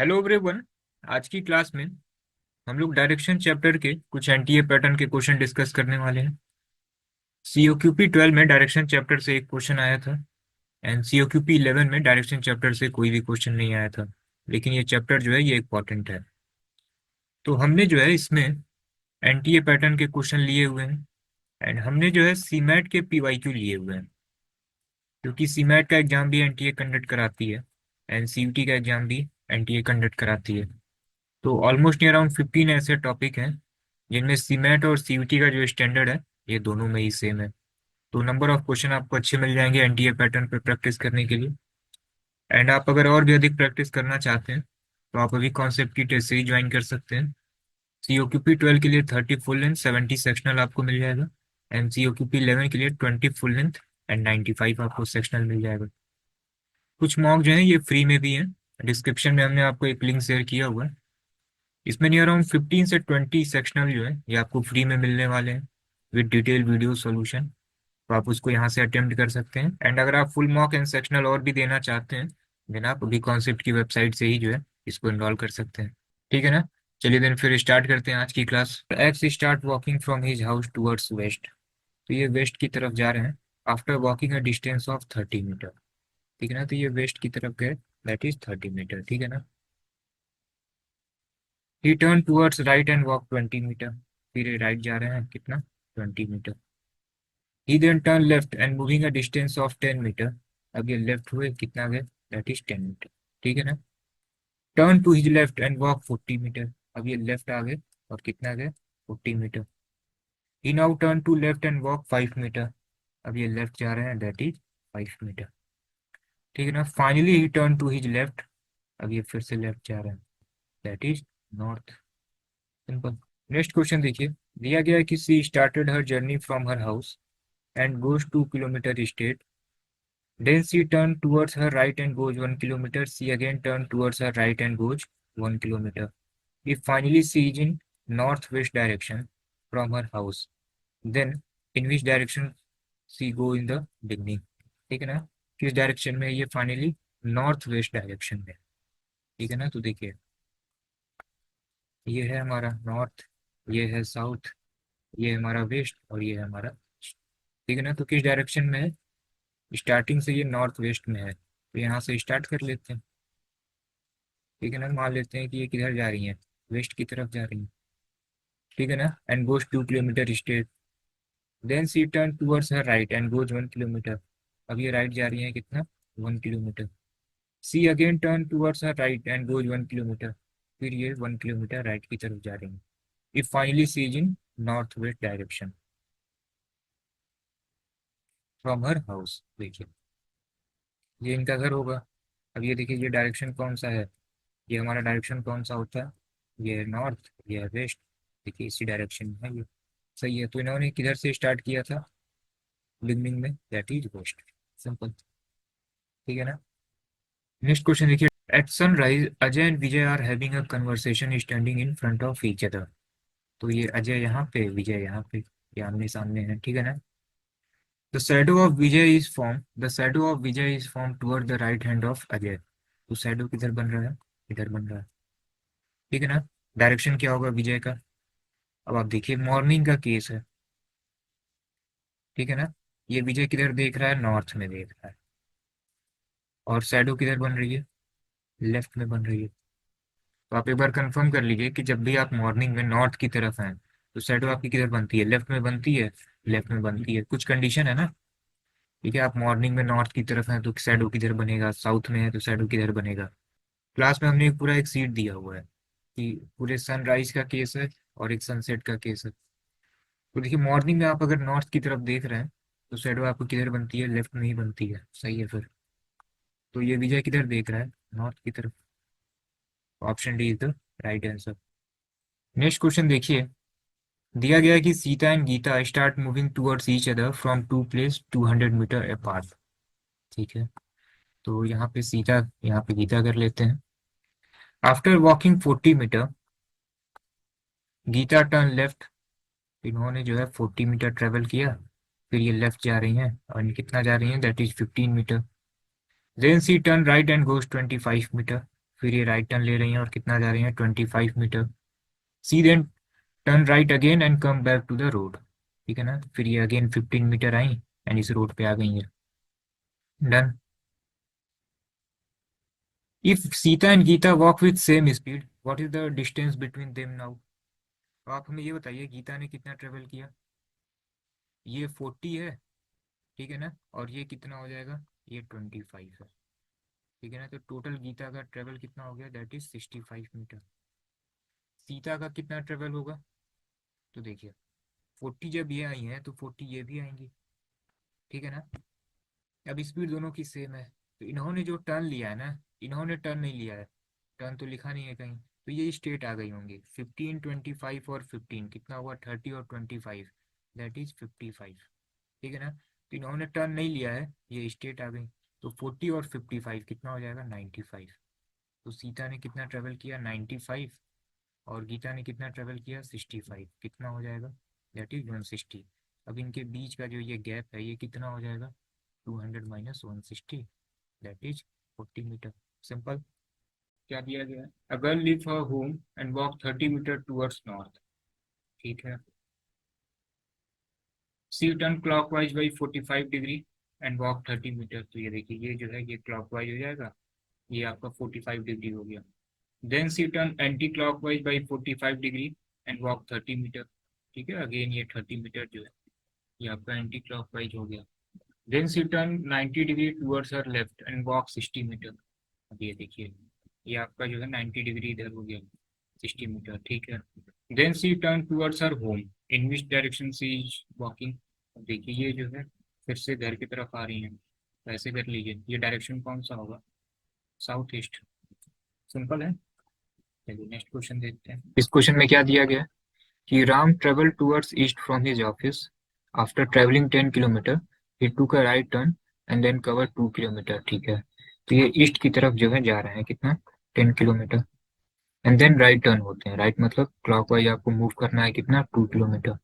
Hello everyone. आज की class में हम लोग डायरेक्शन चैप्टर के कुछ एनटीए पैटर्न के क्वेश्चन डिस्कस करने वाले हैं। सीओक्यूपी 12 में डायरेक्शन चैप्टर से एक क्वेश्चन आया था एंड सीओक्यूपी 11 में डायरेक्शन चैप्टर से कोई भी क्वेश्चन नहीं आया था, लेकिन ये चैप्टर जो है ये इम्पोर्टेंट है। तो हमने जो है इसमें एनटीए पैटर्न के क्वेश्चन लिए हुए हैं एंड हमने जो है सीमैट के पीवाईक्यू लिए हुए हैं, क्योंकि सीमैट का एग्जाम भी एनटीए कंडक्ट कराती है एंड सीयूटी का एग्जाम भी एनटीए कंडक्ट कराती है। तो ऑलमोस्ट अराउंड 15 ऐसे टॉपिक हैं जिनमें सीमेट और सीयूटी का जो स्टैंडर्ड है ये दोनों में ही सेम है। तो नंबर ऑफ क्वेश्चन आपको अच्छे मिल जाएंगे एनटीए पैटर्न पर प्रैक्टिस करने के लिए। एंड आप अगर और भी अधिक प्रैक्टिस करना चाहते हैं तो आप अभी कॉन्सेप्ट की टेस्ट सीरीज ज्वाइन कर सकते हैं। सीओक्यूपी 12 के लिए 30 फुल लेंथ 70 सेक्शनल आपको मिल जाएगा एंड सीओक्यूपी 11 के लिए 20 फुल लेंथ एंड 95 आपको सेक्शनल मिल जाएगा। कुछ मॉक जो है ये फ्री में भी है, डिस्क्रिप्शन में हमने आपको एक लिंक शेयर किया हुआ है। इसमें नियर अराउंड 15 से 20 सेक्शनल जो है ये आपको फ्री में मिलने वाले हैं विद डिटेल वीडियो सॉल्यूशन। तो आप उसको यहाँ से अटेम्प्ट कर सकते हैं एंड अगर आप फुल मॉक एंड सेक्शनल और भी देना चाहते हैं देन आप अभी कॉन्सेप्ट की वेबसाइट से ही जो है इसको इनरोल कर सकते हैं। ठीक है ना। चलिए देन फिर स्टार्ट करते हैं आज की class. X start walking from his house towards west. तो ये वेस्ट की तरफ जा रहे हैं after walking a distance of 30 metre. ठीक है ना, तो ये वेस्ट की तरफ गए, दैट इज 30 मीटर। ठीक है ना। He turn towards right and walk 20 metre. फिर ये राइट जा रहे हैं कितना, 20 metre. He then turn left and moving a distance of 10 metre. अब ये लेफ्ट हुए, कितना गए, दैट इज 10 मीटर। ठीक है ना। Turn to his left and walk 40 metre. अब ये लेफ्ट आ गए और कितना गए, 40 metre. He now turn to left and walk 5 metre. अब ये लेफ्ट जा रहे हैं, दैट इज 5 मीटर। ठीक है ना। Finally he turn to his left. अब ये फिर से लेफ्ट जा रहे हैं, that is north. Simple. Next question देखिए। दिया गया है कि she started her journey from her house and goes 2 kilometer straight. Then she turn towards her right and goes 1 kilometer. She again turn towards her right and goes 1 kilometer. If finally she is in northwest direction from her house, then in which direction she go in the beginning? ठीक है ना। किस direction में ये finally, north west direction में। ठीक है ना। तो देखिए ये है हमारा नॉर्थ, ये है साउथ, ये है हमारा वेस्ट और ये है हमारा। ठीक है ना। तो किस डायरेक्शन में है, स्टार्टिंग से ये नॉर्थ वेस्ट में है तो यहाँ से स्टार्ट कर लेते हैं। ठीक है ना। मान लेते हैं कि ये किधर जा रही है, वेस्ट की तरफ जा रही है। ठीक है ना। And goes 2 kilometre straight. Then she turn towards her right and goes 1 kilometre. अब ये राइट जा रही है कितना, 1 kilometre. She again turn towards her right and goes 1 kilometre. फिर ये 1 किलोमीटर राइट की तरफ जा रही है। If finally she is in north west direction from her house. देखिए ये इनका घर होगा। अब ये देखिए ये डायरेक्शन कौन सा है, ये हमारा डायरेक्शन कौन सा होता है, ये है नॉर्थ, ये है वेस्ट। देखिए इसी डायरेक्शन में है ये। सही है। तो इन्होंने किधर से स्टार्ट किया था बिगनिंग में, दैट इज वेस्ट। सिंपल। ठीक है ना। नेक्स्ट क्वेश्चन देखिए। At sunrise Ajay and Vijay are having a conversation standing in front of each other. तो ये अजय यहाँ पे, विजय यहाँ पे, ये आमने सामने है। ठीक है ना। The shadow of Vijay is form toward the right hand of Ajay. तो शैडो किधर बन रहा है, इधर बन रहा है। ठीक है ना। डायरेक्शन क्या होगा विजय का। अब आप देखिए मॉर्निंग का केस है। ठीक है ना। ये विजय किधर देख रहा है, नॉर्थ में देख रहा है। और शैडो किधर बन रही है, लेफ्ट में बन रही है। तो आप एक बार कंफर्म कर लीजिए कि जब भी आप मॉर्निंग में नॉर्थ की तरफ हैं तो शैडो आपकी किधर बनती है, लेफ्ट में बनती है। लेफ्ट में बनती है, कुछ कंडीशन है ना। ठीक है। आप मॉर्निंग में नॉर्थ की तरफ हैं तो शैडो किधर बनेगा, साउथ में है तो शैडो किधर बनेगा। क्लास में हमने पूरा एक सीट दिया हुआ है कि पूरे सनराइज का केस है और एक सनसेट का केस है। तो देखिए मॉर्निंग में आप अगर नॉर्थ की तरफ देख रहे हैं तो शैडो आपको किधर बनती है, लेफ्ट में ही बनती है। सही है फिर। तो ये विजय किधर देख रहा है, नॉर्थ की तरफ। Option D is the right answer. Next question देखिए। दिया गया है कि Sita and Gita start moving towards each other from two place 200 metre apart. ठीक है। तो यहाँ पे सीता, यहाँ पे गीता कर लेते हैं। After walking 40 metre Gita turn left. इन्होंने जो है 40 मीटर ट्रेवल किया, फिर ये लेफ्ट जा रही हैं और कितना जा रही हैं, that is 15 metre. Then she turn right and goes 25 metre. फिर ये राइट टर्न ले रही हैं और कितना जा रही हैं 25 metre. She then turn right again and come back to the road. ठीक है ना, तो फिर ये अगेन 15 मीटर आई एंड इस रोड पे आ गई है। Done. If Sita and Gita walk with same speed, what is the distance between them now? तो आप हमें ये बताइए गीता ने कितना ट्रेवल किया। ये 40 है, ठीक है ना, और ये कितना हो जाएगा, ये 25 है। ठीक है ना, तो टोटल गीता का ट्रेवल कितना हो गया, दैट इज 65 मीटर। सीता का कितना ट्रेवल होगा, तो देखिए 40 जब ये आई है तो 40 ये भी आएंगी। ठीक है ना, अब स्पीड दोनों की सेम है, तो इन्होंने जो टर्न लिया है ना, इन्होंने टर्न नहीं लिया है, टर्न तो लिखा नहीं है कहीं, तो ये स्टेट आ गई होंगी। 15, 25 और 15 कितना हुआ, 30 और 25, दैट इज 55। ठीक है ना, तो इन्होंने टर्न नहीं लिया है, ये स्टेट आ गई। तो 40 और 55 कितना हो जाएगा, 95। तो सीता ने कितना ट्रेवल किया, 95, और गीता ने कितना ट्रेवल किया, 65। कितना हो जाएगा, दैट इज 160। अब इनके बीच का जो ये गैप है ये कितना हो जाएगा, 200 minus 160, that is 40 meter. Simple. क्या दिया गया है, a girl leave her home and walk 30 meter towards north. ठीक है, she turn clockwise by 45 degree and walk 30 meter. तो ये देखिए ये जो है ये क्लॉकवाइज हो जाएगा, ये आपका 45 डिग्री हो गया। Then she turn anticlockwise by 45 degree and walk 30 metre. ठीक है, अगेन ये 30 मीटर जो है ये आपका एंटी क्लॉकवाइज हो गया। Then she turn 90 degree towards her left and walk 60 metre. अब ये देखिए ये आपका जो है 90 डिग्री इधर हो गया, 60 मीटर। ठीक है, then she turn towards her home, in which direction she is walking. देखिए ये जो है फिर से घर की तरफ आ रही है, तो ऐसे कर लीजिए, ये डायरेक्शन कौन सा होगा, साउथ ईस्ट। सिंपल है। चलिए नेक्स्ट क्वेश्चन देखते हैं। इस क्वेश्चन में क्या दिया गया है कि Ram travel towards east from his office. After travelling 10 kilometer he took a right turn and then cover 2 kilometer. ठीक है, तो ये ईस्ट की तरफ जो है जा रहे हैं, कितना, 10 kilometre, and then right turn होते हैं। राइट मतलब क्लॉकवाइज आपको मूव करना है, कितना, 2 kilometre.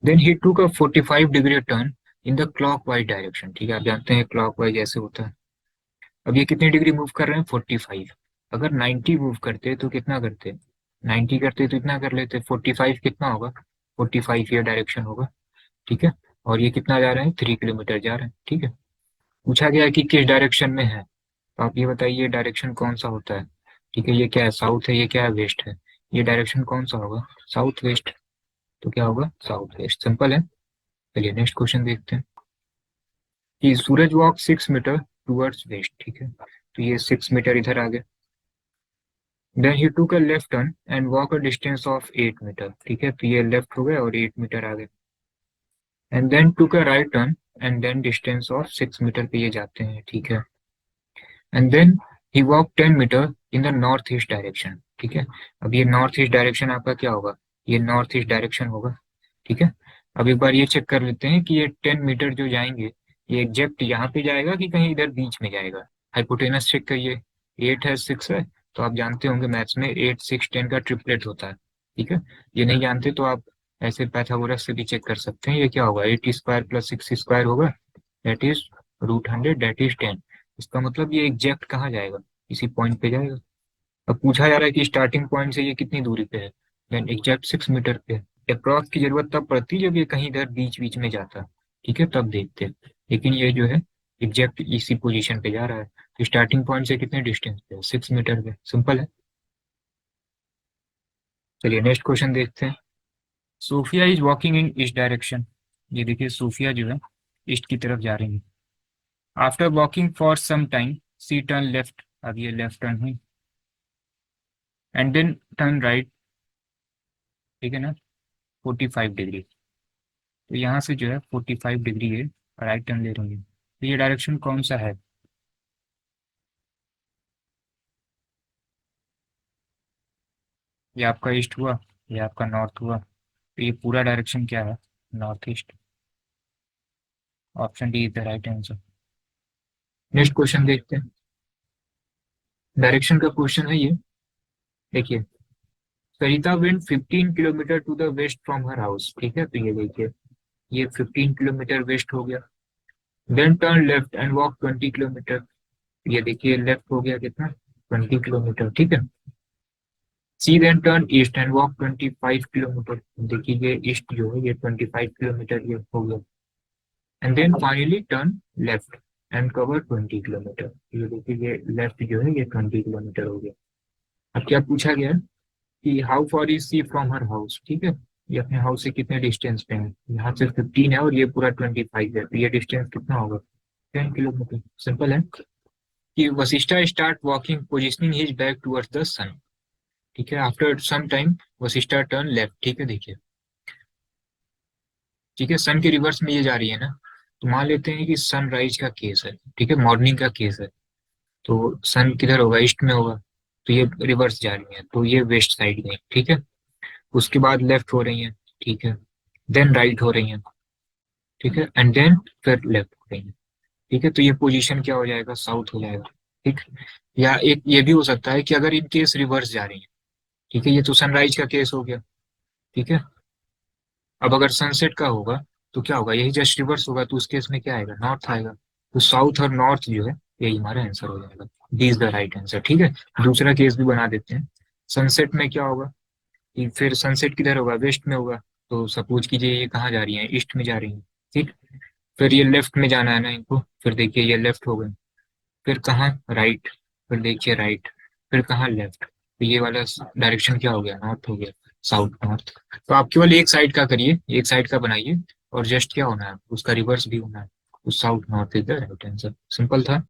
Then he took a 45 degree turn in the clockwise direction. ठीक है, आप जानते हैं क्लॉकवाइज ऐसे होता है। अब ये कितनी डिग्री मूव कर रहे हैं, 45। अगर 90 मूव करते तो कितना करते, 90 करते तो इतना कर लेते, 45 कितना होगा, 45 ये डायरेक्शन होगा। ठीक है, और ये कितना जा रहे हैं, 3 किलोमीटर जा रहे हैं। ठीक है, पूछा गया है कि किस डायरेक्शन में है, तो आप ये बताइए डायरेक्शन कौन सा होता है। ठीक है, ये क्या है, साउथ है, ये क्या है, वेस्ट है। ये डायरेक्शन कौन सा होगा, साउथ वेस्ट। तो क्या होगा, साउथ वेस्ट। सिंपल है। चलिए नेक्स्ट क्वेश्चन देखते हैं कि सूरज वॉक 6 मीटर टूवर्ड्स वेस्ट। ठीक है, तो ये 6 मीटर इधर आ गए। Then he took a left turn and walk a distance of 8 metre. ठीक है, तो ये लेफ्ट हो गए और 8 मीटर आ गए। And then took a right turn and then distance of 6 metre पे ये जाते हैं। ठीक है, and then he walk 10 metre in the north east direction. ठीक है, अब ये नॉर्थ ईस्ट डायरेक्शन आपका क्या होगा, ये नॉर्थ ईस्ट डायरेक्शन होगा। ठीक है, अब एक बार ये चेक कर लेते हैं कि ये 10 मीटर जो जाएंगे ये एग्जैक्ट यहाँ पे जाएगा कि कहीं इधर बीच में जाएगा। हाइपोटेनस चेक करिए, 8 है, 6 है, तो आप जानते होंगे मैथ्स में 8, 6, 10 का ट्रिपलेट होता है। ठीक है, ये नहीं जानते तो आप ऐसे पाइथागोरस से भी चेक कर सकते हैं। ये क्या होगा, 8 स्क्वायर प्लस 6 स्क्वायर होगा, दैट इज √100, दैट इज 10। इसका मतलब ये एग्जैक्ट कहाँ जाएगा, इसी पॉइंट पे जाएगा। अब पूछा जा रहा है कि स्टार्टिंग पॉइंट से ये कितनी दूरी पे है, देन एग्जैक्ट 6 मीटर पे है। अप्रॉक्स की जरूरत तब पड़ती है जब ये कहीं इधर बीच बीच में जाता है। ठीक है, तब देखते हैं, लेकिन ये जो है एग्जैक्ट इसी पोजीशन पे जा रहा है, तो स्टार्टिंग पॉइंट से कितने डिस्टेंस पे, 6 मीटर पे। सिंपल है। चलिए नेक्स्ट क्वेश्चन देखते हैं। Sophia is walking in east direction. ये देखिए सोफिया जो है ईस्ट की तरफ जा रही है। After walking for some time she turn left, अब ये लेफ्ट टर्न हुई, एंड देन टर्न राइट। ठीक है ना, 45 डिग्री। तो यहाँ से जो है 45 डिग्री है, राइट टर्न ले रही है, तो ये डायरेक्शन कौन सा है, ये आपका ईस्ट हुआ, ये आपका नॉर्थ हुआ, तो ये पूरा डायरेक्शन क्या है, north east. Option D is the right answer. Next question देखते हैं। डायरेक्शन का क्वेश्चन है ये। देखिए, Sarita went 15 kilometer to the west from her house. ठीक है, तो ये देखिए ये 15 किलोमीटर वेस्ट हो गया। Then turn left and walk 20 kilometre. ये देखिए लेफ्ट हो गया कितना, 20 किलोमीटर, ठीक है। She then turn east and walk 25 kilometer. देखिए ये ईस्ट जो है ये 25 किलोमीटर ये हो गया। And then finally turn left and cover 20 kilometre. ये देखिए ये लेफ्ट जो है ये 20 किलोमीटर हो गया। अब क्या पूछा गया है कि how far is she from her house, ठीक है। ये अपने हाउस से कितने डिस्टेंस पे है, यहाँ से 15 है और ये पूरा 25 है, तो ये डिस्टेंस कितना होगा, 10 किलोमीटर। सिंपल है कि Vashishtha start walking positioning his back towards the sun, ठीक है। After some time Vashishtha turn left, ठीक है। देखिए ठीक है, सन के रिवर्स में ये जा रही है ना, तो मान लेते हैं कि सनराइज का केस है, ठीक है, मॉर्निंग का केस है। तो सन किधर होगा, ईस्ट में होगा, तो ये रिवर्स जा रही है, तो ये वेस्ट साइड गई, ठीक है। उसके बाद लेफ्ट हो रही है, ठीक है, देन राइट हो रही है, ठीक है, एंड देन फिर लेफ्ट हो रही है, ठीक है। तो ये पोजीशन क्या हो जाएगा, साउथ हो जाएगा, ठीक। या एक ये भी हो सकता है कि अगर इन केस रिवर्स जा रही है, ठीक है, ये तो सनराइज का केस हो गया, ठीक है। अब अगर सनसेट का होगा तो क्या होगा, यही जस्ट रिवर्स होगा, तो उस केस में क्या आएगा, नॉर्थ आएगा। तो साउथ और नॉर्थ जो है यही हमारा आंसर हो जाएगा। D is the right answer, ठीक है। दूसरा केस भी बना देते हैं। सनसेट में क्या होगा कि फिर सनसेट किधर होगा, वेस्ट में होगा। तो सपोज कीजिए ये कहाँ जा रही है, ईस्ट में जा रही है, ठीक। फिर ये लेफ्ट में जाना है ना इनको, फिर देखिए ये लेफ्ट हो गए, फिर कहाँ, राइट, फिर देखिए राइट, फिर कहाँ, लेफ्ट। तो ये वाला डायरेक्शन क्या हो गया, नॉर्थ हो गया, साउथ नॉर्थ। तो आप केवल एक साइड का करिए, एक साइड का बनाइए, और जस्ट क्या होना है, उसका रिवर्स भी होना है। तो south north is the right answer. Simple था।